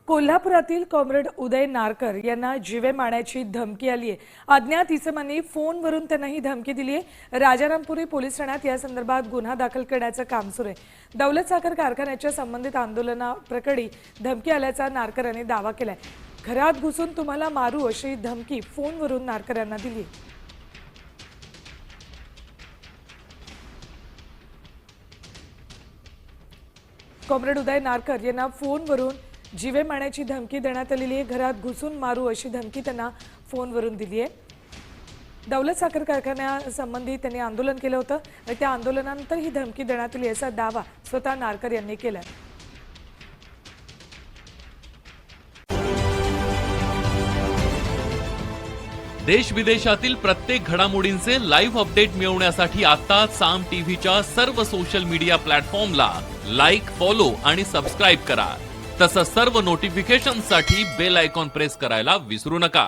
कोल्हापुरातील कॉम्रेड उदय नारकर यांना जीवे मारण्याची धमकी आली आहे। अज्ञात इसमांनी फोनवरून त्यांना ही धमकी दिली आहे। राजारामपुरी पोलीस ठाण्यात या संदर्भात गुन्हा दाखल करण्याचं काम सुरू आहे। दौलत साखर कारखान्याच्या संबंधित आंदोलनाप्रकरणी धमकी आल्याचा नारकर यांनी दावा केलाय। घरात घुसून तुम्हाला मारू अशी धमकी फोनवरून नारकर यांना दिली। कॉम्रेड उदय नारकर यांना फोनवरून जीवे मारण्याची धमकी देण्यात आलेली आहे। घरात घुसून मारू अशी धमकी त्यांना फोनवरून दिली आहे। दौलत साखर कारखान्यासंबंधी त्यांनी आंदोलन केलं होतं आणि त्या आंदोलनानंतर ही धमकी देण्यात आली असा दावा स्वतः नारकर यांनी केलाय। देश विदेशातील प्रत्येक घडामोडींचे लाईव्ह अपडेट मिळवण्यासाठी आता साम टीव्हीच्या सर्व सोशल मीडिया प्लॅटफॉर्मला लाईक, फॉलो आणि सबस्क्राईब करा। तसंच सर्व नोटिफिकेशनसाठी बेल आयकॉन प्रेस करायला विसरू नका।